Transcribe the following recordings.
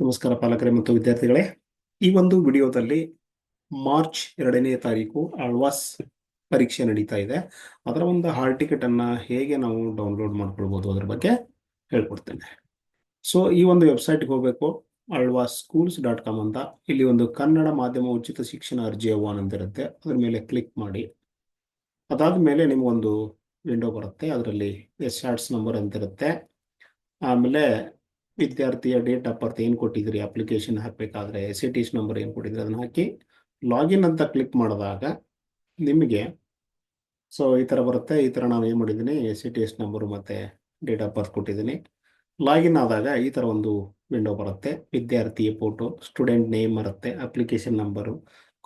ನಮಸ್ಕಾರ ಪಾಲಕರೇ ಮತ್ತು ವಿದ್ಯಾರ್ಥಿಗಳೇ. ಈ ಒಂದು ವಿಡಿಯೋದಲ್ಲಿ ಮಾರ್ಚ್ 2ನೇ ತಾರೀಕು ಆಳ್ವಾಸ್ ಪರೀಕ್ಷೆ ನಡೀತಾ ಇದೆ. ಅದರ ಒಂದು ಹಾಲ್ ಟಿಕೆಟ್ ಅನ್ನ ಹೇಗೆ ನಾವು ಡೌನ್ಲೋಡ್ ಮಾಡ್ಕೊಳ್ಬೋದು ಅದರ ಬಗ್ಗೆ ಹೇಳ್ಕೊಡ್ತೇನೆ. ಸೊ ಈ ಒಂದು ವೆಬ್ಸೈಟ್ಗೆ ಹೋಗಬೇಕು, alwasschools.com ಅಂತ. ಇಲ್ಲಿ ಒಂದು ಕನ್ನಡ ಮಾಧ್ಯಮ ಉಚಿತ ಶಿಕ್ಷಣ ಅರ್ಜಿ ಆಹ್ವಾನ ಅಂತ ಇರುತ್ತೆ, ಅದ್ರ ಮೇಲೆ ಕ್ಲಿಕ್ ಮಾಡಿ. ಅದಾದ ಮೇಲೆ ನಿಮಗೊಂದು ವಿಂಡೋ ಬರುತ್ತೆ, ಅದರಲ್ಲಿ ಶಾರ್ಟ್ಸ್ ನಂಬರ್ ಅಂತ ಇರುತ್ತೆ. ಆಮೇಲೆ ವಿದ್ಯಾರ್ಥಿಯ ಡೇಟ್ ಆಫ್ ಬರ್ತ್ ಏನು ಕೊಟ್ಟಿದ್ದೀರಿ, ಅಪ್ಲಿಕೇಶನ್ ಹಾಕಬೇಕಾದ್ರೆ SATS ನಂಬರ್ ಏನು ಕೊಟ್ಟಿದ್ದೀರಿ ಅದನ್ನು ಹಾಕಿ ಲಾಗಿನ್ ಅಂತ ಕ್ಲಿಕ್ ಮಾಡಿದಾಗ ನಿಮಗೆ ಈ ಥರ ಬರುತ್ತೆ. ಈ ಥರ ನಾನು ಏನು ಮಾಡಿದ್ದೀನಿ, SATS ನಂಬರು ಮತ್ತು ಡೇಟ್ ಆಫ್ ಬರ್ತ್ ಕೊಟ್ಟಿದ್ದೀನಿ. ಲಾಗಿನ್ ಆದಾಗ ಈ ಥರ ಒಂದು ವಿಂಡೋ ಬರುತ್ತೆ. ವಿದ್ಯಾರ್ಥಿಯ ಫೋಟೋ, ಸ್ಟೂಡೆಂಟ್ ನೇಮ್ ಬರುತ್ತೆ, application number,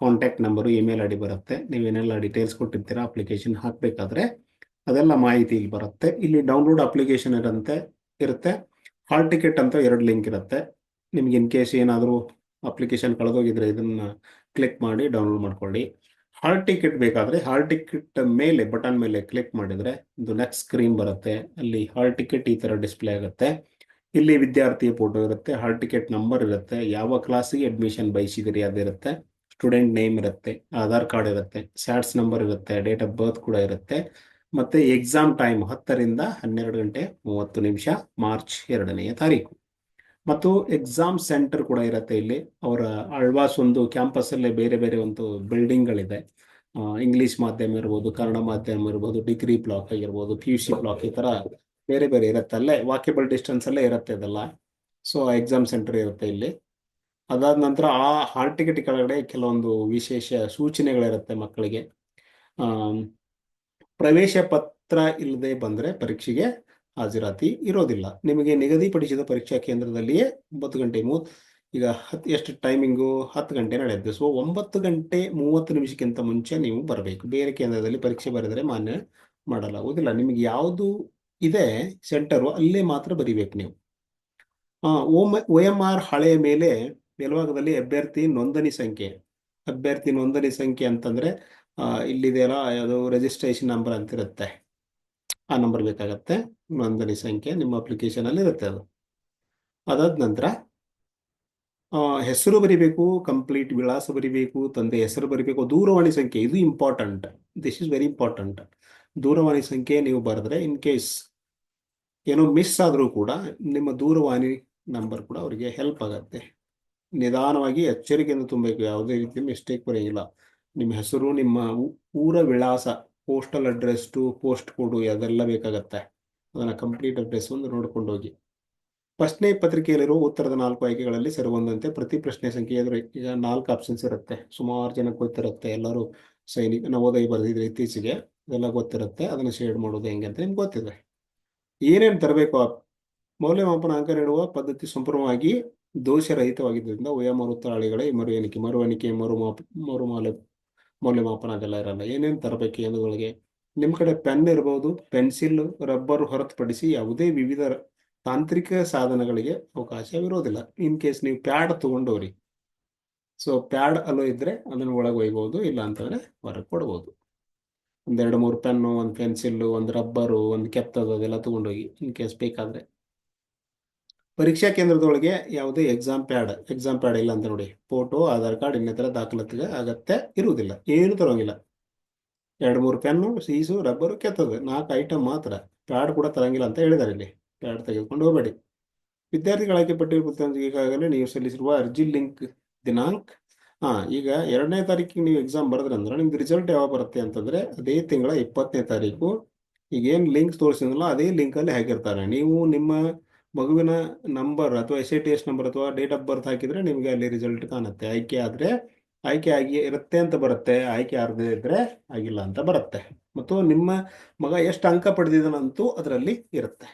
contact number, email ID ಬರುತ್ತೆ. ನೀವೇನೆಲ್ಲ ಡೀಟೇಲ್ಸ್ ಕೊಟ್ಟಿರ್ತೀರಾ ಅಪ್ಲಿಕೇಶನ್ ಹಾಕಬೇಕಾದ್ರೆ ಅದೆಲ್ಲ ಮಾಹಿತಿ ಇಲ್ಲಿ ಬರುತ್ತೆ. ಇಲ್ಲಿ ಡೌನ್ಲೋಡ್ ಅಪ್ಲಿಕೇಶನ್ ಇರುತ್ತೆ. ಹಾಲ್ ಟಿಕೆಟ್ ಅಂತ 2 ಲಿಂಕ್ ಇರುತ್ತೆ. ನಿಮ್ಗೆ ಇನ್ ಕೇಸ್ ಏನಾದರೂ ಅಪ್ಲಿಕೇಶನ್ ಕಳೆದೋಗಿದ್ರೆ ಇದನ್ನು ಕ್ಲಿಕ್ ಮಾಡಿ ಡೌನ್ಲೋಡ್ ಮಾಡ್ಕೊಳ್ಳಿ. ಹಾಲ್ ಟಿಕೆಟ್ ಬೇಕಾದರೆ ಹಾಲ್ ಟಿಕೆಟ್ ಮೇಲೆ ಬಟನ್ ಮೇಲೆ ಕ್ಲಿಕ್ ಮಾಡಿದರೆ ಒಂದು ನೆಕ್ಸ್ಟ್ ಸ್ಕ್ರೀನ್ ಬರುತ್ತೆ. ಅಲ್ಲಿ ಹಾಲ್ ಟಿಕೆಟ್ ಈ ಥರ ಡಿಸ್ಪ್ಲೇ ಆಗುತ್ತೆ. ಇಲ್ಲಿ ವಿದ್ಯಾರ್ಥಿಯ ಫೋಟೋ ಇರುತ್ತೆ, ಹಾಲ್ ಟಿಕೆಟ್ ನಂಬರ್ ಇರುತ್ತೆ, ಯಾವ ಕ್ಲಾಸಿಗೆ ಅಡ್ಮಿಷನ್ ಬಯಸಿದಿರಿ ಅದಿರುತ್ತೆ, ಸ್ಟೂಡೆಂಟ್ ನೇಮ್ ಇರುತ್ತೆ, ಆಧಾರ್ ಕಾರ್ಡ್ ಇರುತ್ತೆ, ಸ್ಯಾಟ್ಸ್ ನಂಬರ್ ಇರುತ್ತೆ, ಡೇಟ್ ಆಫ್ ಬರ್ತ್ ಕೂಡ ಇರುತ್ತೆ. ಮತ್ತು ಎಕ್ಸಾಮ್ ಟೈಮ್ 10ರಿಂದ 12 ಗಂಟೆ 30 ನಿಮಿಷ ಮಾರ್ಚ್ 2ನೇ ತಾರೀಕು. ಮತ್ತು ಎಕ್ಸಾಮ್ ಸೆಂಟರ್ ಕೂಡ ಇರುತ್ತೆ. ಇಲ್ಲಿ ಅವರ ಆಳ್ವಾಸ್ ಒಂದು ಕ್ಯಾಂಪಸ್ಸಲ್ಲೇ ಬೇರೆ ಬೇರೆ ಒಂದು ಬಿಲ್ಡಿಂಗ್ಗಳಿದೆ. ಇಂಗ್ಲೀಷ್ ಮಾಧ್ಯಮ ಇರ್ಬೋದು, ಕನ್ನಡ ಮಾಧ್ಯಮ ಇರ್ಬೋದು, ಡಿಗ್ರಿ ಬ್ಲಾಕ್ ಆಗಿರ್ಬೋದು, PUC ಬ್ಲಾಕ್, ಈ ಥರ ಬೇರೆ ಬೇರೆ ಇರುತ್ತೆ. ಅಲ್ಲೇ ವಾಕೇಬಲ್ ಡಿಸ್ಟೆನ್ಸಲ್ಲೇ ಇರುತ್ತೆ ಇದೆಲ್ಲ. ಎಕ್ಸಾಮ್ ಸೆಂಟರ್ ಇರುತ್ತೆ ಇಲ್ಲಿ. ಅದಾದ ನಂತರ ಆ ಹಾಲ್ ಟಿಕೆಟ್ ಕೆಳಗಡೆ ಕೆಲವೊಂದು ವಿಶೇಷ ಸೂಚನೆಗಳಿರುತ್ತೆ ಮಕ್ಕಳಿಗೆ. ಪ್ರವೇಶ ಪತ್ರ ಇಲ್ಲದೆ ಬಂದರೆ ಪರೀಕ್ಷೆಗೆ ಹಾಜರಾತಿ ಇರೋದಿಲ್ಲ. ನಿಮಗೆ ನಿಗದಿಪಡಿಸಿದ ಪರೀಕ್ಷಾ ಕೇಂದ್ರದಲ್ಲಿಯೇ 9 ಗಂಟೆ ಈಗ ಎಷ್ಟು ಟೈಮಿಂಗು 10 ಗಂಟೆ ನಡೆಯುತ್ತೆ. 9 ಗಂಟೆ 30 ನಿಮಿಷಕ್ಕಿಂತ ಮುಂಚೆ ನೀವು ಬರಬೇಕು. ಬೇರೆ ಕೇಂದ್ರದಲ್ಲಿ ಪರೀಕ್ಷೆ ಬರೆದರೆ ಮಾನ್ಯ ಮಾಡಲಾಗುವುದಿಲ್ಲ. ನಿಮಗೆ ಯಾವುದು ಇದೆ ಸೆಂಟರು ಅಲ್ಲೇ ಮಾತ್ರ ಬರಿಬೇಕು ನೀವು. OMR ಹಳೆಯ ಮೇಲೆ ಮೇಲ್ಭಾಗದಲ್ಲಿ ಅಭ್ಯರ್ಥಿ ನೋಂದಣಿ ಸಂಖ್ಯೆ ಅಂತಂದರೆ ಇಲ್ಲಿದೆಯಲ್ಲ, ಅದು ರಿಜಿಸ್ಟ್ರೇಷನ್ ನಂಬರ್ ಅಂತಿರುತ್ತೆ, ಆ ನಂಬರ್ ಬೇಕಾಗತ್ತೆ. ನೋಂದಣಿ ಸಂಖ್ಯೆ ನಿಮ್ಮ ಅಪ್ಲಿಕೇಶನಲ್ಲಿ ಇರುತ್ತೆ. ಅದಾದ ನಂತರ ಹೆಸರು ಬರಿಬೇಕು, ಕಂಪ್ಲೀಟ್ ವಿಳಾಸ ಬರಿಬೇಕು, ತಂದೆ ಹೆಸರು ಬರಿಬೇಕು, ದೂರವಾಣಿ ಸಂಖ್ಯೆ, ಇದು important. This is very important. ದೂರವಾಣಿ ಸಂಖ್ಯೆ ನೀವು ಬರೆದ್ರೆ ಇನ್ ಕೇಸ್ ಏನೋ ಮಿಸ್ ಆದರೂ ಕೂಡ ನಿಮ್ಮ ದೂರವಾಣಿ ನಂಬರ್ ಕೂಡ ಅವರಿಗೆ ಹೆಲ್ಪ್ ಆಗುತ್ತೆ. ನಿಧಾನವಾಗಿ ಎಚ್ಚರಿಕೆಯಿಂದ ತುಂಬಬೇಕು, ಯಾವುದೇ ರೀತಿ ಮಿಸ್ಟೇಕ್ ಬರೆಯಂಗಿಲ್ಲ. ನಿಮ್ಮ ಹೆಸರು, ನಿಮ್ಮ ಊರ ವಿಳಾಸ, ಪೋಸ್ಟಲ್ ಅಡ್ರೆಸ್ ಟು ಪೋಸ್ಟ್ ಕೋಡು ಅದೆಲ್ಲ ಬೇಕಾಗತ್ತೆ. ಅದನ್ನು ಕಂಪ್ಲೀಟ್ ಅಡ್ರೆಸ್ ಒಂದು ನೋಡ್ಕೊಂಡು ಹೋಗಿ. ಪ್ರಶ್ನೆ ಪತ್ರಿಕೆಯಲ್ಲಿರುವ ಉತ್ತರದ 4 ಆಯ್ಕೆಗಳಲ್ಲಿ ಸರಿಹೊಂದಂತೆ ಪ್ರತಿ ಪ್ರಶ್ನೆ ಸಂಖ್ಯೆ ಈಗ 4 ಆಪ್ಷನ್ಸ್ ಇರುತ್ತೆ. ಸುಮಾರು ಜನಕ್ಕೆ ಗೊತ್ತಿರುತ್ತೆ, ಎಲ್ಲರೂ ಸೈನಿಕ ನವೋದಯ ಬರೆದಿದ್ರೆ ಇತ್ತೀಚೆಗೆ, ಅದೆಲ್ಲ ಗೊತ್ತಿರುತ್ತೆ. ಅದನ್ನು ಶೇಡ್ ಮಾಡೋದು ಹೆಂಗೆ ಅಂತ ನಿಮ್ಗೆ ಗೊತ್ತಿದೆ. ಏನೇನು ತರಬೇಕು, ಮೌಲ್ಯಮಾಪನ ಅಂಕ ನೀಡುವ ಪದ್ಧತಿ ಸಂಪೂರ್ಣವಾಗಿ ದೋಷರಹಿತವಾಗಿದ್ದರಿಂದ ಮರು ಎಣಿಕೆ ಮೌಲ್ಯಮಾಪನ ಅದೆಲ್ಲ ಇರಲ್ಲ. ಏನೇನು ತರಬೇಕು ಅನ್ನೋದೊಳಗೆ ನಿಮ್ಮ ಕಡೆ ಪೆನ್ ಇರ್ಬೋದು, ಪೆನ್ಸಿಲ್, ರಬ್ಬರ್ ಹೊರತುಪಡಿಸಿ ಯಾವುದೇ ವಿವಿಧ ತಾಂತ್ರಿಕ ಸಾಧನಗಳಿಗೆ ಅವಕಾಶವಿರೋದಿಲ್ಲ. ಇನ್ ಕೇಸ್ ನೀವು ಪ್ಯಾಡ್ ತೊಗೊಂಡವ್ರಿ, ಪ್ಯಾಡ್ ಅಲ್ಲೋ ಇದ್ದರೆ ಅದನ್ನು ಒಳಗೆ ಒಯ್ಬೋದು, ಇಲ್ಲ ಅಂತಂದರೆ ಹೊರಗೆ ಕೊಡ್ಬೋದು. 1-2-3 ಪೆನ್ನು, ಒಂದು ಪೆನ್ಸಿಲ್ಲು, ಒಂದು ರಬ್ಬರು, ಒಂದು ಕೆತ್ತದು ಅದೆಲ್ಲ ತೊಗೊಂಡೋಗಿ ಇನ್ ಕೇಸ್ ಬೇಕಾದರೆ. ಪರೀಕ್ಷಾ ಕೇಂದ್ರದೊಳಗೆ ಯಾವುದೇ ಎಕ್ಸಾಮ್ ಪ್ಯಾಡ್ ಇಲ್ಲ ಅಂತ ನೋಡಿ. ಫೋಟೋ, ಆಧಾರ್ ಕಾರ್ಡ್, ಇನ್ನಿತರ ದಾಖಲಾತಿಗೆ ಅಗತ್ಯ ಇರುವುದಿಲ್ಲ. ಏನು ತರೋಂಗಿಲ್ಲ. 2-3 ಪೆನ್ನು, ಸೀಸು, ರಬ್ಬರು, ಕೆತ್ತದು 4 ಐಟಮ್ ಮಾತ್ರ. ಪ್ಯಾಡ್ ಕೂಡ ತರಂಗಿಲ್ಲ ಅಂತ ಹೇಳಿದ್ದಾರೆ ಇಲ್ಲಿ. ಪ್ಯಾಡ್ ತೆಗೆದುಕೊಂಡು ಹೋಗಬೇಡಿ. ವಿದ್ಯಾರ್ಥಿಗಳ ಆಯ್ಕೆ ಪಟ್ಟಿಯ ಈಗಾಗಲೇ ನೀವು ಸಲ್ಲಿಸಿರುವ ಅರ್ಜಿ ಲಿಂಕ್ ದಿನಾಂಕ. ಈಗ 2ನೇ ತಾರೀಕಿಗೆ ನೀವು ಎಕ್ಸಾಮ್ ಬರೆದ್ರಂದ್ರೆ ನಿಮ್ದು ರಿಸಲ್ಟ್ ಯಾವಾಗ ಬರುತ್ತೆ ಅಂತಂದರೆ ಅದೇ ತಿಂಗಳ 20ನೇ ತಾರೀಕು. ಈಗೇನು ಲಿಂಕ್ ತೋರಿಸಿದ್ರಲ್ಲ ಅದೇ ಲಿಂಕಲ್ಲಿ ಹಾಕಿರ್ತಾರೆ. ನೀವು ನಿಮ್ಮ ಮಗುವಿನ ನಂಬರ್ ಅಥವಾ SATS ನಂಬರ್ ಅಥವಾ ಡೇಟ್ ಆಫ್ ಬರ್ತ್ ಹಾಕಿದರೆ ನಿಮಗೆ ಅಲ್ಲಿ ರಿಸಲ್ಟ್ ಕಾಣುತ್ತೆ. ಆಯ್ಕೆ ಆಗಿ ಇರುತ್ತೆ ಅಂತ ಬರುತ್ತೆ, ಆಯ್ಕೆ ಆಗದೇ ಇದ್ದರೆ ಆಗಿಲ್ಲ ಅಂತ ಬರುತ್ತೆ. ಮತ್ತು ನಿಮ್ಮ ಮಗ ಎಷ್ಟು ಅಂಕ ಪಡೆದಿದ್ದಾನಂತೂ ಅದರಲ್ಲಿ ಇರುತ್ತೆ.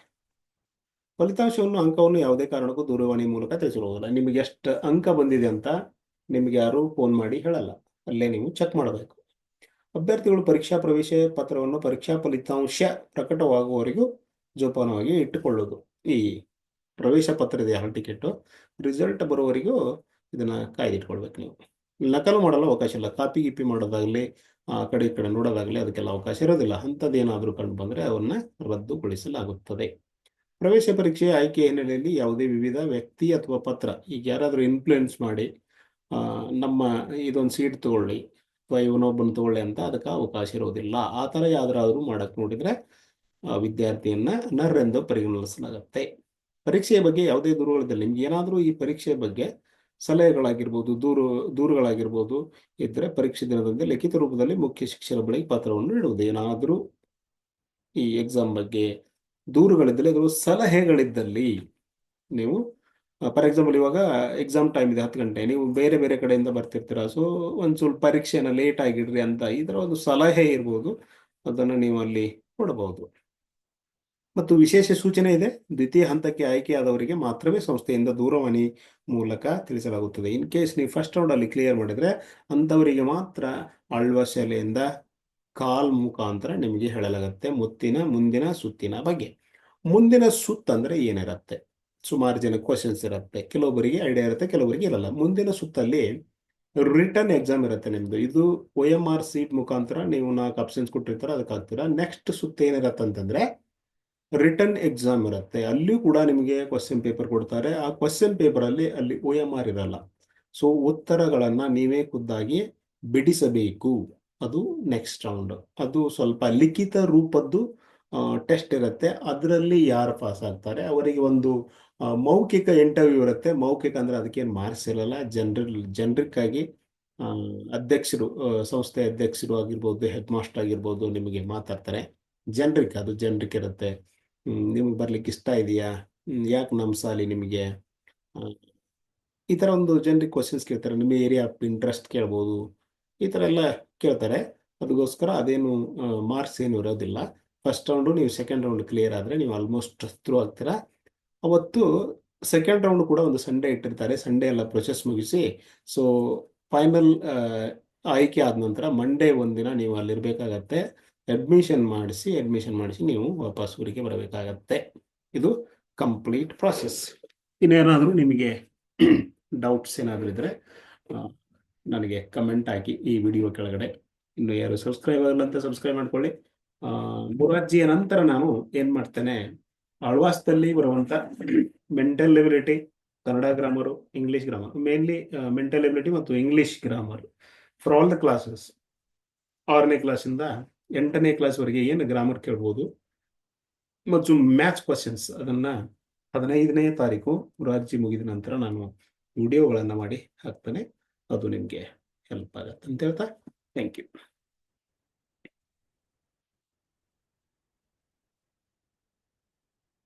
ಅಂಕವನ್ನು ಯಾವುದೇ ಕಾರಣಕ್ಕೂ ದೂರವಾಣಿ ಮೂಲಕ ತಿಳಿಸಿರುವುದಿಲ್ಲ. ನಿಮಗೆ ಎಷ್ಟು ಅಂಕ ಬಂದಿದೆ ಅಂತ ನಿಮಗೆ ಯಾರು ಫೋನ್ ಮಾಡಿ ಹೇಳಲ್ಲ, ಅಲ್ಲೇ ನೀವು ಚೆಕ್ ಮಾಡಬೇಕು. ಅಭ್ಯರ್ಥಿಗಳು ಪರೀಕ್ಷಾ ಪ್ರವೇಶ ಪತ್ರವನ್ನು ಪರೀಕ್ಷಾ ಫಲಿತಾಂಶ ಪ್ರಕಟವಾಗುವವರೆಗೂ ಜೋಪಾನವಾಗಿ ಇಟ್ಟುಕೊಳ್ಳೋದು. ಈ ಪ್ರವೇಶ ಪತ್ರ ಇದೆ, ಹಾಲ್ ಟಿಕೆಟು, ರಿಸಲ್ಟ್ ಬರೋವರೆಗೂ ಇದನ್ನು ಕಾಯ್ದಿಟ್ಕೊಳ್ಬೇಕು. ನೀವು ನಕಲು ಮಾಡಲು ಅವಕಾಶ ಇಲ್ಲ. ಕಾಪಿ ಮಾಡೋದಾಗಲಿ, ಆ ಕಡೆ ಈ ಕಡೆ ನೋಡೋದಾಗಲಿ ಅದಕ್ಕೆಲ್ಲ ಅವಕಾಶ ಇರೋದಿಲ್ಲ. ಅಂಥದ್ದೇನಾದರೂ ಕಂಡು ಬಂದರೆ ಅವನ್ನ ರದ್ದುಗೊಳಿಸಲಾಗುತ್ತದೆ. ಪ್ರವೇಶ ಪರೀಕ್ಷೆಯ ಆಯ್ಕೆ ಹಿನ್ನೆಲೆಯಲ್ಲಿ ಯಾವುದೇ ವಿವಿಧ ವ್ಯಕ್ತಿ ಅಥವಾ ಪತ್ರ ಈಗ ಯಾರಾದರೂ ಇನ್ಫ್ಲೂಯೆನ್ಸ್ ಮಾಡಿ ಆ, ನಮ್ಮ ಇದೊಂದು ಸೀಟ್ ತಗೊಳ್ಳಿ ಅಥವಾ ಇವನೊಬ್ಬನ ತಗೊಳ್ಳಿ ಅಂತ ಅದಕ್ಕೆ ಅವಕಾಶ ಇರೋದಿಲ್ಲ. ಆ ಥರ ಯಾವ್ದಾದ್ರು ಮಾಡಕ್ಕೆ ನೋಡಿದರೆ ವಿದ್ಯಾರ್ಥಿಯನ್ನ ನರ್ರೆಂದು ಪರಿಗಣಿಸಲಾಗುತ್ತೆ. ಪರೀಕ್ಷೆಯ ಬಗ್ಗೆ ಯಾವುದೇ ದೂರುಗಳಿದ್ದಲ್ಲಿ ನಿಮ್ಗೆ ಏನಾದರೂ ಈ ಪರೀಕ್ಷೆಯ ಬಗ್ಗೆ ಸಲಹೆಗಳಾಗಿರ್ಬೋದು, ದೂರುಗಳಾಗಿರ್ಬೋದು ಇದ್ದರೆ ಪರೀಕ್ಷೆ ದಿನದಂದೇ ಲಿಖಿತ ರೂಪದಲ್ಲಿ ಮುಖ್ಯ ಶಿಕ್ಷಕರ ಬಳಿಗೆ ಪತ್ರವನ್ನು ನೀಡುವುದು. ಏನಾದರೂ ಈ ಎಕ್ಸಾಮ್ ಬಗ್ಗೆ ದೂರುಗಳಿದ್ದಲ್ಲಿ ಅದು ಸಲಹೆಗಳಿದ್ದಲ್ಲಿ ನೀವು ಫಾರ್ ಎಕ್ಸಾಂಪಲ್ ಇವಾಗ ಎಕ್ಸಾಮ್ ಟೈಮ್ ಇದೆ 10 ಗಂಟೆ, ನೀವು ಬೇರೆ ಬೇರೆ ಕಡೆಯಿಂದ ಬರ್ತಿರ್ತೀರ, ಸೊ ಒಂದು ಸ್ವಲ್ಪ ಪರೀಕ್ಷೆನ ಲೇಟ್ ಆಗಿಡ್ರಿ ಅಂತ ಇದರ ಒಂದು ಸಲಹೆ ಇರ್ಬೋದು, ಅದನ್ನು ನೀವು ಅಲ್ಲಿ ಕೊಡಬಹುದು. ಮತ್ತು ವಿಶೇಷ ಸೂಚನೆ ಇದೆ, ದ್ವಿತೀಯ ಹಂತಕ್ಕೆ ಆಯ್ಕೆಯಾದವರಿಗೆ ಮಾತ್ರವೇ ಸಂಸ್ಥೆಯಿಂದ ದೂರವಾಣಿ ಮೂಲಕ ತಿಳಿಸಲಾಗುತ್ತದೆ. ಇನ್ ಕೇಸ್ ನೀವು ಫಸ್ಟ್ ರೌಂಡಲ್ಲಿ ಕ್ಲಿಯರ್ ಮಾಡಿದರೆ ಅಂಥವರಿಗೆ ಮಾತ್ರ ಆಳ್ವ ಶಾಲೆಯಿಂದ ಕಾಲ್ ಮುಖಾಂತರ ನಿಮಗೆ ಹೇಳಲಾಗುತ್ತೆ ಮುಂದಿನ ಸುತ್ತಿನ ಬಗ್ಗೆ. ಮುಂದಿನ ಸುತ್ತು ಅಂದರೆ ಏನಿರುತ್ತೆ, ಸುಮಾರು ಜನ ಕ್ವಶನ್ಸ್ ಇರುತ್ತೆ, ಕೆಲವೊಬ್ಬರಿಗೆ ಐಡಿಯಾ ಇರುತ್ತೆ, ಕೆಲವೊಬ್ಬರಿಗೆ ಇರಲ್ಲ. ಮುಂದಿನ ಸುತ್ತಲ್ಲಿ ರಿಟರ್ನ್ ಎಕ್ಸಾಮ್ ಇರುತ್ತೆ ನಿಮ್ಮದು. ಇದು OMR ಸೀಟ್ ಮುಖಾಂತರ ನೀವು 4 ಆಪ್ಷನ್ಸ್ ಕೊಟ್ಟಿರ್ತಾರೆ, ಅದಕ್ಕೆ ಹಾಕ್ತೀರಾ. ನೆಕ್ಸ್ಟ್ ಸುತ್ತು ಏನಿರುತ್ತೆ ಅಂತಂದರೆ ರಿಟರ್ನ್ ಎಕ್ಸಾಮ್ ಇರುತ್ತೆ. ಅಲ್ಲಿಯೂ ಕೂಡ ನಿಮಗೆ ಕ್ವಶನ್ ಪೇಪರ್ ಕೊಡ್ತಾರೆ. ಆ ಕ್ವಶನ್ ಪೇಪರಲ್ಲಿ ಅಲ್ಲಿ OMR ಇರಲ್ಲ. ಸೊ ಉತ್ತರಗಳನ್ನು ನೀವೇ ಖುದ್ದಾಗಿ ಬಿಡಿಸಬೇಕು. ಅದು ನೆಕ್ಸ್ಟ್ ರೌಂಡ್. ಅದು ಸ್ವಲ್ಪ ಲಿಖಿತ ರೂಪದ್ದು ಟೆಸ್ಟ್ ಇರುತ್ತೆ. ಅದರಲ್ಲಿ ಯಾರು ಪಾಸ್ ಆಗ್ತಾರೆ ಅವರಿಗೆ ಒಂದು ಮೌಖಿಕ ಇಂಟರ್ವ್ಯೂ ಇರುತ್ತೆ. ಮೌಖಿಕ ಅಂದರೆ ಅದಕ್ಕೇನು ಮಾರ್ಕ್ಸ್ ಇರಲ್ಲ. ಜನರಿಕ್ ಆಗಿ ಅಧ್ಯಕ್ಷರು, ಸಂಸ್ಥೆ ಅಧ್ಯಕ್ಷರು ಆಗಿರ್ಬೋದು, ಹೆಡ್ ಮಾಸ್ಟರ್ ಆಗಿರ್ಬೋದು, ನಿಮಗೆ ಮಾತಾಡ್ತಾರೆ. ಅದು ಜನರಿಕ್ ಇರುತ್ತೆ. ನಿಮಗೆ ಬರ್ಲಿಕ್ಕೆ ಇಷ್ಟ ಇದೆಯಾ, ಯಾಕೆ ನಮ್ಮ ಸಾಲಿ ನಿಮಗೆ, ಈ ಥರ ಒಂದು ಜನರಿಗೆ ಕ್ವಶನ್ಸ್ ಕೇಳ್ತಾರೆ. ನಿಮ್ಮ ಏರಿಯಾ ಆಫ್ ಇಂಟ್ರೆಸ್ಟ್ ಕೇಳ್ಬೋದು, ಈ ಥರ ಎಲ್ಲ ಕೇಳ್ತಾರೆ. ಅದಕ್ಕೋಸ್ಕರ ಅದೇನು ಮಾರ್ಕ್ಸ್ ಏನು ಇರೋದಿಲ್ಲ. ಫಸ್ಟ್ ರೌಂಡು ನೀವು ಸೆಕೆಂಡ್ ರೌಂಡ್ ಕ್ಲಿಯರ್ ಆದರೆ ನೀವು ಆಲ್ಮೋಸ್ಟ್ ಥ್ರೂ ಆಗ್ತೀರಾ. ಅವತ್ತು ಸೆಕೆಂಡ್ ರೌಂಡ್ ಕೂಡ ಒಂದು ಸಂಡೇ ಇಟ್ಟಿರ್ತಾರೆ. ಸಂಡೇ ಎಲ್ಲ ಪ್ರೊಸೆಸ್ ಮುಗಿಸಿ, ಸೊ ಫೈನಲ್ ಆಯ್ಕೆ ಆದ ನಂತರ ಮಂಡೇ ಒಂದಿನ ನೀವು ಅಲ್ಲಿರಬೇಕಾಗತ್ತೆ. ಅಡ್ಮಿಷನ್ ಮಾಡಿಸಿ ನೀವು ವಾಪಸ್ ಊರಿಗೆ ಬರಬೇಕಾಗತ್ತೆ. ಇದು ಕಂಪ್ಲೀಟ್ ಪ್ರಾಸೆಸ್. ಇನ್ನೇನಾದರೂ ನಿಮಗೆ ಡೌಟ್ಸ್ ಏನಾದರೂ ಇದ್ದರೆ ನನಗೆ ಕಮೆಂಟ್ ಹಾಕಿ ಈ ವಿಡಿಯೋ ಕೆಳಗಡೆ. ಇನ್ನು ಯಾರು ಸಬ್ಸ್ಕ್ರೈಬ್ ಆಗಲ್ಲ ಅಂತ ಸಬ್ಸ್ಕ್ರೈಬ್ ಮಾಡ್ಕೊಳ್ಳಿ. ಮೊರಾರ್ಜಿಯ ನಂತರ ನಾನು ಏನು ಮಾಡ್ತೇನೆ, ಆಳ್ವಾಸದಲ್ಲಿ ಬರುವಂಥ mental ability, Kannada grammar, English grammar, mainly mental ability ಮತ್ತು English grammar for all the classes. 6ನೇ ಕ್ಲಾಸಿಂದ 8ನೇ ಕ್ಲಾಸ್ವರೆಗೆ ಏನು ಗ್ರಾಮರ್ ಕೇಳ್ಬೋದು ಮತ್ತು ಮ್ಯಾಥ್ಸ್ ಕ್ವಶನ್ಸ್ ಅದನ್ನು 15ನೇ ತಾರೀಕು ಮೊರಾರ್ಜಿ ಮುಗಿದ ನಂತರ ನಾನು ವಿಡಿಯೋಗಳನ್ನು ಮಾಡಿ ಹಾಕ್ತೇನೆ. ಅದು ನಿಮಗೆ ಹೆಲ್ಪ್ ಆಗುತ್ತೆ ಅಂತ ಹೇಳ್ತಾ ಥ್ಯಾಂಕ್ ಯು.